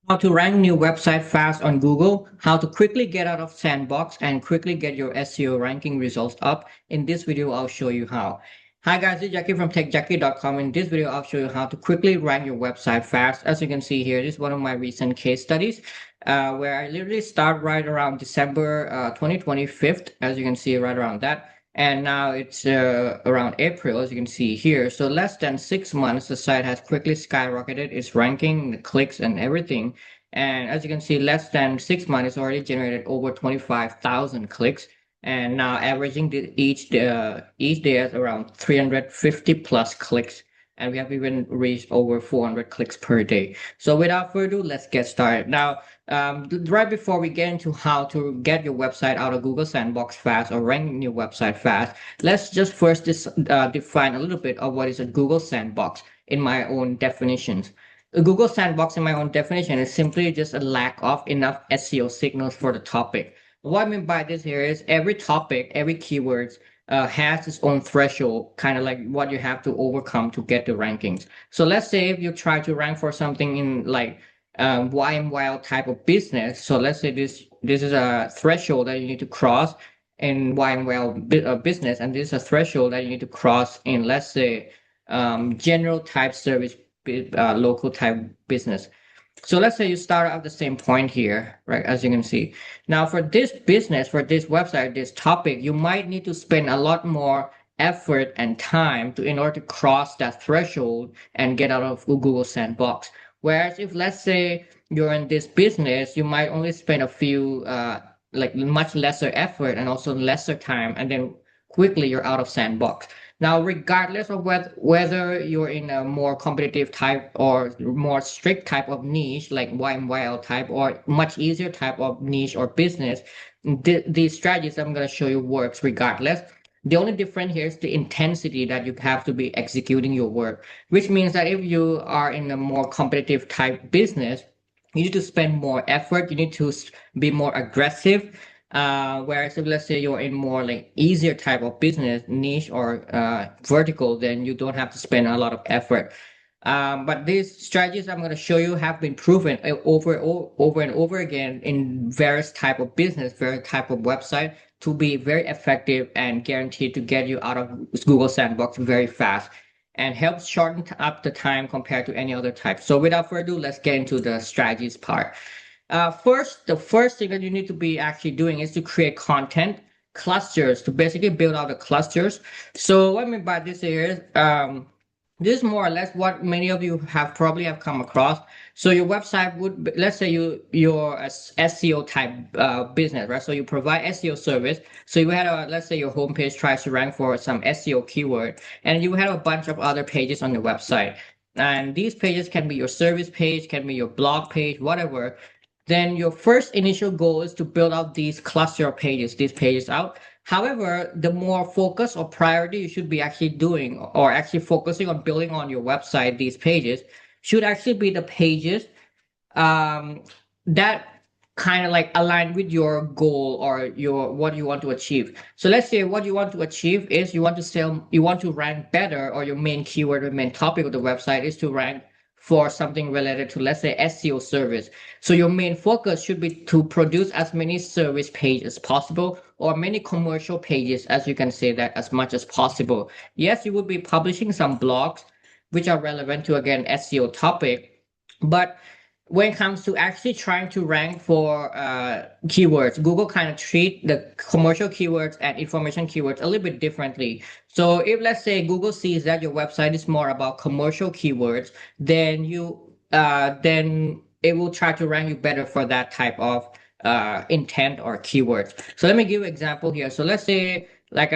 How to rank new website fast on Google, how to quickly get out of Sandbox and quickly get your SEO ranking results up. In this video, I'll show you how. Hi guys, this is Jackie from techjackie.com. In this video, I'll show you how to quickly rank your website fast. As you can see here, this is one of my recent case studies where I literally start right around December 2025, as you can see right around that. And now it's around April, as you can see here. So less than 6 months, the site has quickly skyrocketed its ranking, the clicks, and everything. And as you can see, less than 6 months, it's already generated over 25,000 clicks. And now averaging each day at around 350 plus clicks. And we have even reached over 400 clicks per day. So without further ado, let's get started. Now, right before we get into how to get your website out of Google Sandbox fast or ranking your website fast, let's just first define a little bit of what is a Google Sandbox in my own definitions. A Google Sandbox, in my own definition, is simply just a lack of enough SEO signals for the topic. What I mean by this here is every topic, every keywords has its own threshold, kind of like what you have to overcome to get the rankings. So let's say if you try to rank for something in like YMYL type of business. So let's say this is a threshold that you need to cross in YMYL business, and this is a threshold that you need to cross in, let's say, general type service, local type business. So let's say you start at the same point here, right? As you can see. Now for this business, for this website, this topic, you might need to spend a lot more effort and time in order to cross that threshold and get out of Google Sandbox. Whereas if let's say you're in this business, you might only spend a few like much lesser effort and also lesser time, and then quickly you're out of Sandbox. Now, regardless of whether you're in a more competitive type or more strict type of niche, like YMYL type, or much easier type of niche or business, these strategies I'm going to show you works regardless. The only difference here is the intensity that you have to be executing your work, which means that if you are in a more competitive type business, you need to spend more effort, you need to be more aggressive. Whereas if let's say you're in more like easier type of business, niche or vertical, then you don't have to spend a lot of effort. But these strategies I'm going to show you have been proven over and over again in various type of business, various type of website to be very effective and guaranteed to get you out of Google Sandbox very fast and helps shorten up the time compared to any other type. So without further ado, let's get into the strategies part. The first thing that you need to be actually doing is to create content clusters to basically build out the clusters. So what I mean by this is, this is more or less what many of you have probably have come across. So your website would be, let's say you're a SEO type business, right? So you provide SEO service. So you had a, let's say your homepage tries to rank for some SEO keyword, and you have a bunch of other pages on the website. And these pages can be your service page, can be your blog page, whatever. Then your first initial goal is to build out these cluster of pages, these pages out. However, the more focus or priority you should be actually doing or actually focusing on building on your website, these pages should actually be the pages um, that kind of like align with your goal or your what you want to achieve. So let's say what you want to achieve is you want to rank better, or your main keyword or main topic of the website is to rank for something related to, let's say, SEO service. So your main focus should be to produce as many service pages as possible or many commercial pages, as you can say that, as much as possible. Yes, you will be publishing some blogs which are relevant to, again, SEO topic, but when it comes to actually trying to rank for keywords, Google kind of treat the commercial keywords and information keywords a little bit differently. So if let's say Google sees that your website is more about commercial keywords, then it will try to rank you better for that type of intent or keywords. So let me give you an example here. So let's say like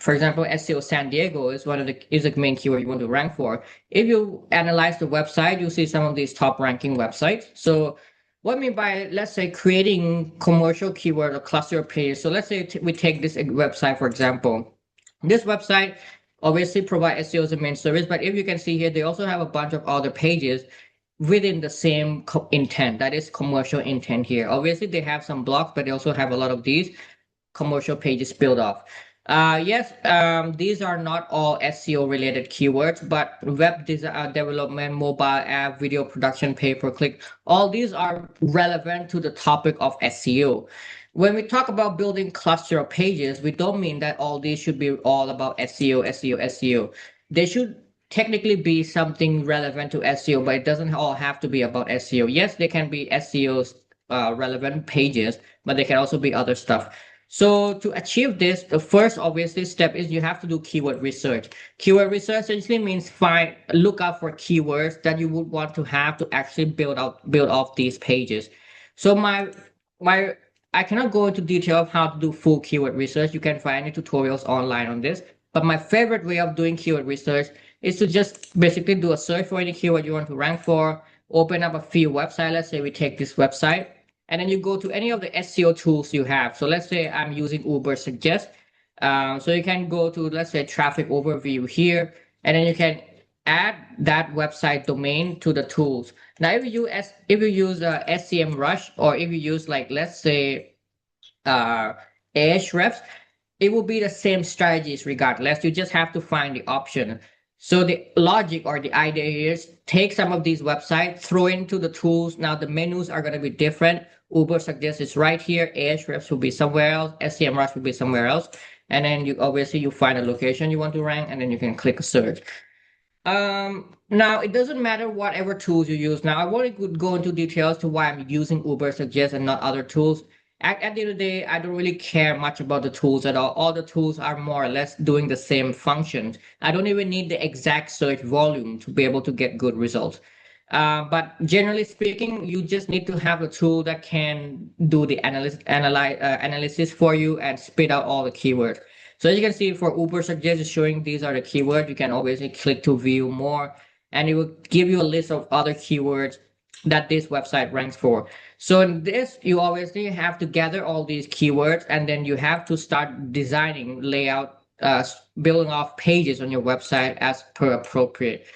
for example, SEO San Diego is the main keyword you want to rank for. If you analyze the website, you'll see some of these top ranking websites. So what I mean by, let's say, creating commercial keyword or cluster pages. So let's say we take this website, for example. This website obviously provides SEO as a main service, but if you can see here, they also have a bunch of other pages within the same intent, that is commercial intent here. Obviously, they have some blogs, but they also have a lot of these commercial pages built off. Yes, these are not all SEO related keywords, but web design, development, mobile app, video production, pay per click, all these are relevant to the topic of SEO. When we talk about building cluster of pages, we don't mean that all these should be all about SEO, SEO, SEO. They should technically be something relevant to SEO, but it doesn't all have to be about SEO. Yes, they can be SEO relevant pages, but they can also be other stuff. So to achieve this, the first obviously step is you have to do keyword research. Keyword research essentially means look out for keywords that you would want to have to actually build off these pages. So my I cannot go into detail of how to do full keyword research. You can find any tutorials online on this. But my favorite way of doing keyword research is to just basically do a search for any keyword you want to rank for, open up a few websites. Let's say we take this website and then you go to any of the SEO tools you have. So let's say I'm using Uber Suggest. So you can go to, let's say, traffic overview here, and then you can add that website domain to the tools. Now, if you use SEM Rush, or if you use, like, let's say, uh, Ahrefs, it will be the same strategies regardless. You just have to find the option. So the logic or the idea is take some of these websites, throw into the tools. Now the menus are going to be different. Uber suggests it's right here. Ahrefs will be somewhere else. SEMrush will be somewhere else. And then you obviously you find a location you want to rank, and then you can click search. Now it doesn't matter whatever tools you use. Now I want to go into details to why I'm using Uber Suggest and not other tools. At the end of the day, I don't really care much about the tools at all. All the tools are more or less doing the same functions. I don't even need the exact search volume to be able to get good results. But generally speaking, you just need to have a tool that can do the analysis for you and spit out all the keywords. So as you can see for Uber Suggest is showing these are the keywords. You can obviously click to view more, and it will give you a list of other keywords that this website ranks for. So in this, you obviously have to gather all these keywords, and then you have to start designing layout, building off pages on your website as per appropriate.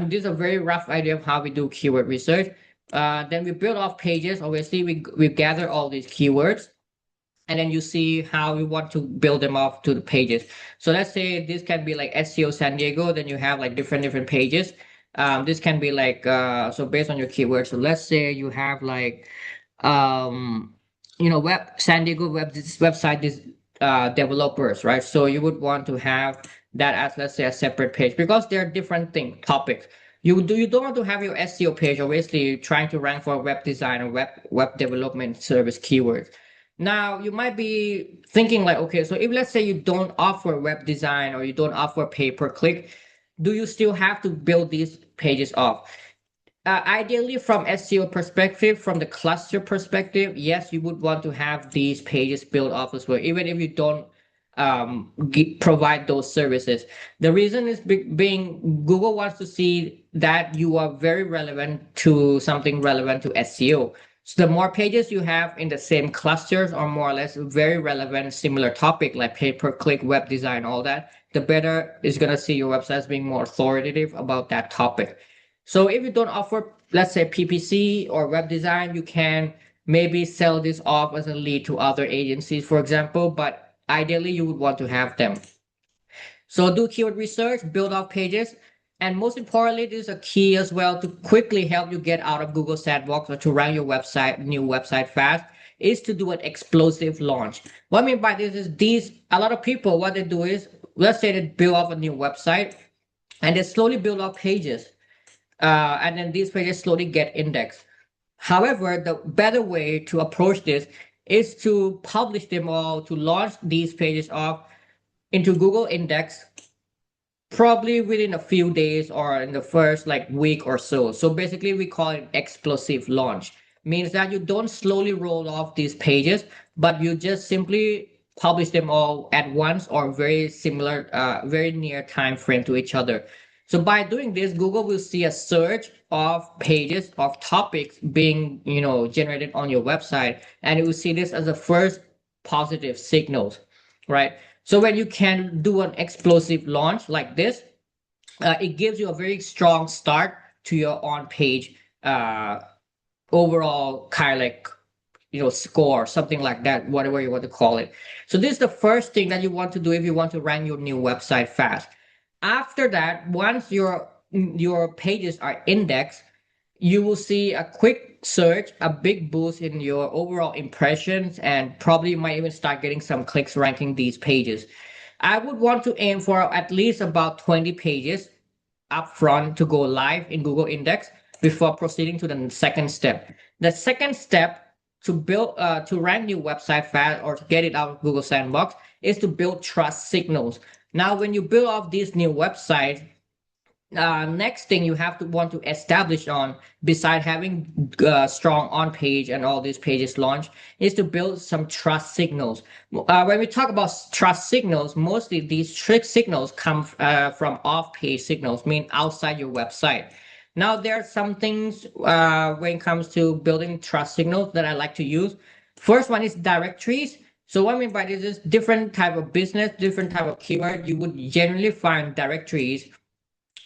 This is a very rough idea of how we do keyword research. Then we build off pages. Obviously, we gather all these keywords, and then you see how you want to build them off to the pages. So let's say this can be like SEO San Diego, then you have like different pages. This can be like so based on your keywords. So let's say you have like um web San Diego website is developers, right? So you would want to have that as, let's say, a separate page because they're different topics. You don't want to have your SEO page obviously trying to rank for web design or web development service keywords. Now, you might be thinking like, okay, so if let's say you don't offer web design or you don't offer pay per click, do you still have to build these pages off? Ideally, from SEO perspective, from the cluster perspective, yes, you would want to have these pages built off as well, even if you don't provide those services. The reason is being Google wants to see that you are very relevant to something relevant to SEO. So the more pages you have in the same clusters or more or less very relevant, similar topic like pay-per-click, web design, all that, the better is going to see your website as being more authoritative about that topic. So if you don't offer, let's say, PPC or web design, you can maybe sell this off as a lead to other agencies, for example, but ideally you would want to have them. So do keyword research, build off pages, and most importantly, this is a key as well to quickly help you get out of Google Sandbox or to rank your new website fast, is to do an explosive launch. What I mean by this is a lot of people, what they do is, let's say they build off a new website and they slowly build up pages. And then these pages slowly get indexed. However, the better way to approach this is to publish them all, to launch these pages off into Google Index probably within a few days or in the first like week or so. So basically we call it explosive launch. Means that you don't slowly roll off these pages, but you just simply publish them all at once or very similar, very near time frame to each other. So by doing this, Google will see a surge of pages of topics being, generated on your website, and it will see this as a first positive signals, right? So when you can do an explosive launch like this, it gives you a very strong start to your on-page overall kind of like score, something like that, whatever you want to call it. So this is the first thing that you want to do if you want to rank your new website fast. After that, once your pages are indexed, you will see a quick surge, a big boost in your overall impressions, and probably you might even start getting some clicks ranking these pages. I would want to aim for at least about 20 pages upfront to go live in Google Index before proceeding to the second step. The second step to rank your website fast or to get it out of Google Sandbox is to build trust signals. Now, when you build up these new websites, next thing you have to want to establish on, beside having strong on page and all these pages launched, is to build some trust signals. When we talk about trust signals, mostly these trick signals come from off page signals, mean outside your website. Now there are some things when it comes to building trust signals that I like to use. First one is directories. So what I mean by this is different type of business, different type of keyword. You would generally find directories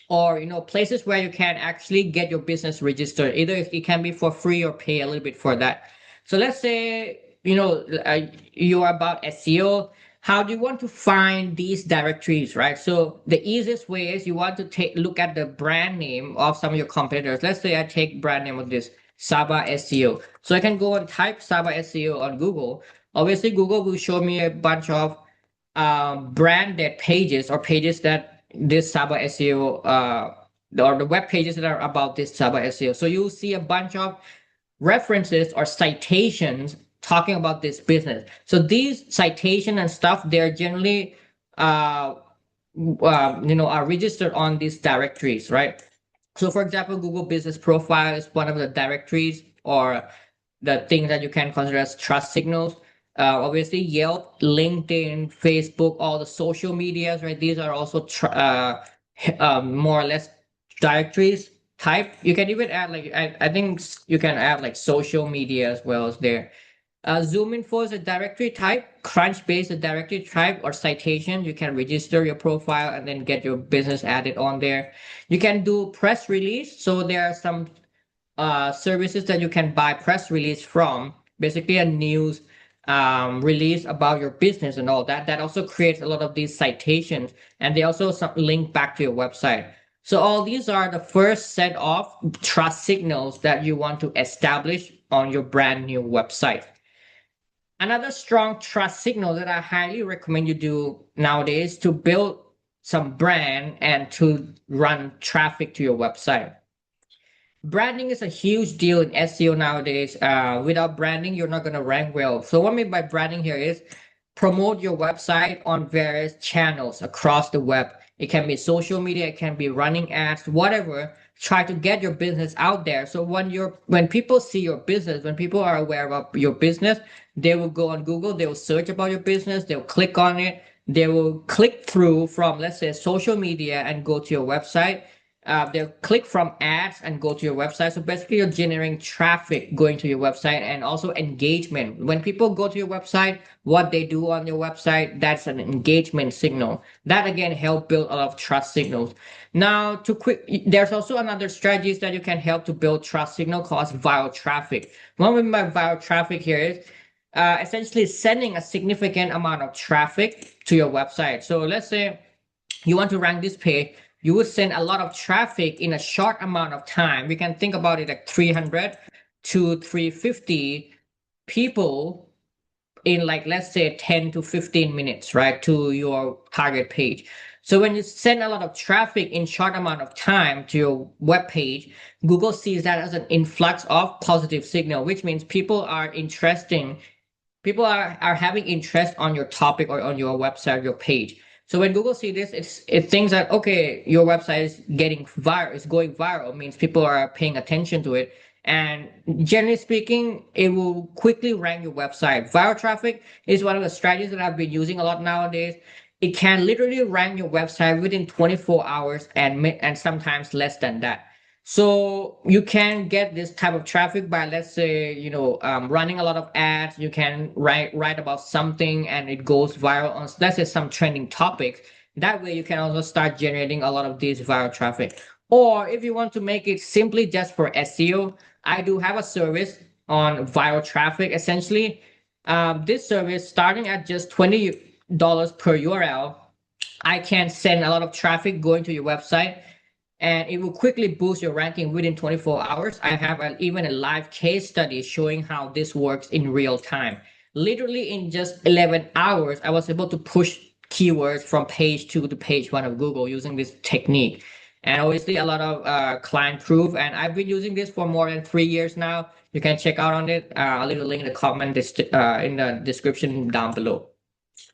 or places where you can actually get your business registered. Either it can be for free or pay a little bit for that. So let's say you are about SEO. How do you want to find these directories, right? So the easiest way is you want to take look at the brand name of some of your competitors. Let's say I take brand name of this Saba SEO. So I can go and type Saba SEO on Google. Obviously Google will show me a bunch of branded pages or pages that this Saba SEO or the web pages that are about this Saba SEO. So you'll see a bunch of references or citations talking about this business. So these citation and stuff, they're generally are registered on these directories, right? So for example, Google Business Profile is one of the directories or the things that you can consider as trust signals. Obviously, Yelp, LinkedIn, Facebook, all the social medias, right? These are also more or less directories type. You can even add like I think you can add like social media as well as there. Zoom info is a directory type. Crunchbase is a directory type or citation. You can register your profile and then get your business added on there. You can do press release. So there are some services that you can buy press release from, basically a news release about your business and all that. That also creates a lot of these citations, and they also link back to your website. So all these are the first set of trust signals that you want to establish on your brand new website. Another strong trust signal that I highly recommend you do nowadays to build some brand and to run traffic to your website. Branding is a huge deal in SEO nowadays. Without branding, you're not going to rank well. So, what I mean by branding here is promote your website on various channels across the web. It can be social media, it can be running ads, whatever. Try to get your business out there. So when people see your business, when people are aware of your business, they will go on Google, they will search about your business, they'll click on it, they will click through from, let's say, social media and go to your website. They'll click from ads and go to your website. So basically, you're generating traffic going to your website and also engagement. When people go to your website, what they do on your website, that's an engagement signal. That again help build a lot of trust signals. Now, there's also another strategies that you can help to build trust signal called viral traffic. One of my viral traffic here is essentially sending a significant amount of traffic to your website. So let's say you want to rank this page, you would send a lot of traffic in a short amount of time. We can think about it like 300 to 350 people in like, let's say 10 to 15 minutes, right, to your target page. So when you send a lot of traffic in short amount of time to your web page, Google sees that as an influx of positive signal, which means people are having interest on your topic or on your website, your page. So when Google see this, it thinks that okay, your website is getting viral, it's going viral, means people are paying attention to it. And generally speaking, it will quickly rank your website. Viral traffic is one of the strategies that I've been using a lot nowadays. It can literally rank your website within 24 hours and sometimes less than that. So you can get this type of traffic by, let's say, running a lot of ads. You can write about something and it goes viral on, let's say, some trending topics. That way you can also start generating a lot of these viral traffic. Or if you want to make it simply just for SEO, I do have a service on viral traffic. Essentially, this service starting at just $20 per URL, I can send a lot of traffic going to your website, and it will quickly boost your ranking within 24 hours. I have even a live case study showing how this works in real time. Literally in just 11 hours, I was able to push keywords from page 2 to page 1 of Google using this technique. And obviously a lot of client proof, and I've been using this for more than 3 years now. You can check out on it. I'll leave a link in the in the description down below.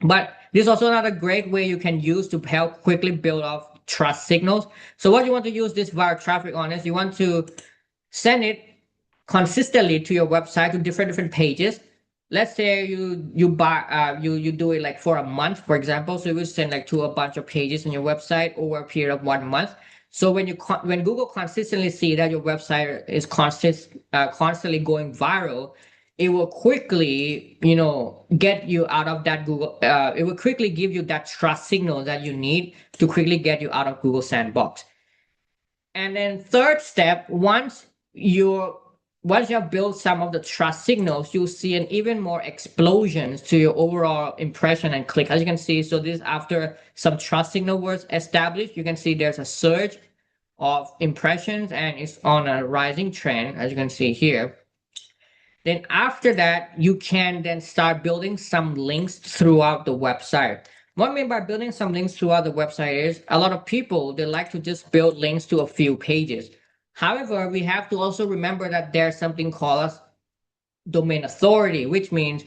But this is also another great way you can use to help quickly build off trust signals. So what you want to use this viral traffic on is you want to send it consistently to your website to different pages. Let's say you do it like for a month, for example. So you will send like to a bunch of pages on your website over a period of 1 month. So when Google consistently see that your website is constantly going viral, it will quickly, get you out of that Google. It will quickly give you that trust signal that you need to quickly get you out of Google Sandbox. And then third step, once you have built some of the trust signals, you'll see an even more explosions to your overall impression and click. As you can see, so this after some trust signal was established, you can see there's a surge of impressions and it's on a rising trend, as you can see here. Then after that, you can then start building some links throughout the website. What I mean by building some links throughout the website is a lot of people, they like to just build links to a few pages. However, we have to also remember that there's something called as domain authority, which means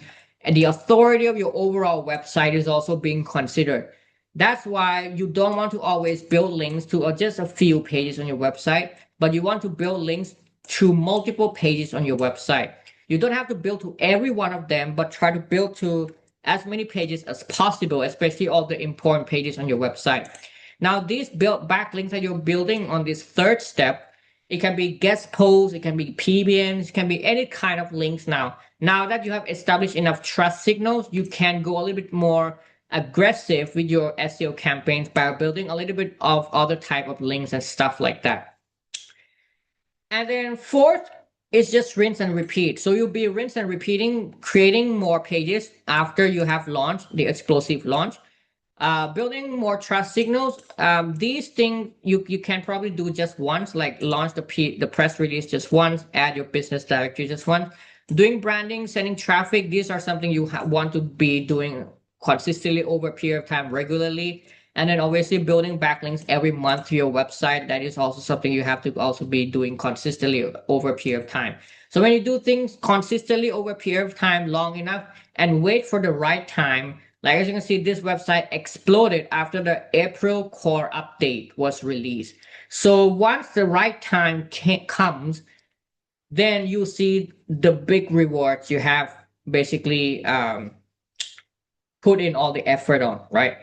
the authority of your overall website is also being considered. That's why you don't want to always build links to just a few pages on your website, but you want to build links to multiple pages on your website. You don't have to build to every one of them, but try to build to as many pages as possible, especially all the important pages on your website. Now, these backlinks that you're building on this third step, it can be guest posts, it can be PBMs, it can be any kind of links now. Now that you have established enough trust signals, you can go a little bit more aggressive with your SEO campaigns by building a little bit of other type of links and stuff like that. And then fourth, it's just rinse and repeat. So you'll be rinse and repeating, creating more pages after you have launched the explosive launch, building more trust signals. These things you can probably do just once, like launch the press release just once, add your business directory just once. Doing branding, sending traffic, these are something you want to be doing consistently over a period of time regularly. And then obviously building backlinks every month to your website. That is also something you have to also be doing consistently over a period of time. So when you do things consistently over a period of time long enough and wait for the right time, like as you can see, this website exploded after the April core update was released. So once the right time comes, then you see the big rewards you have basically put in all the effort on, right?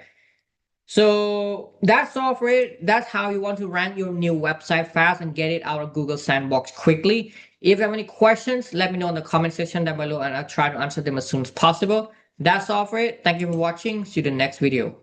So that's all for it. That's how you want to rank your new website fast and get it out of Google Sandbox quickly. If you have any questions, let me know in the comment section down below and I'll try to answer them as soon as possible. That's all for it. Thank you for watching. See you in the next video.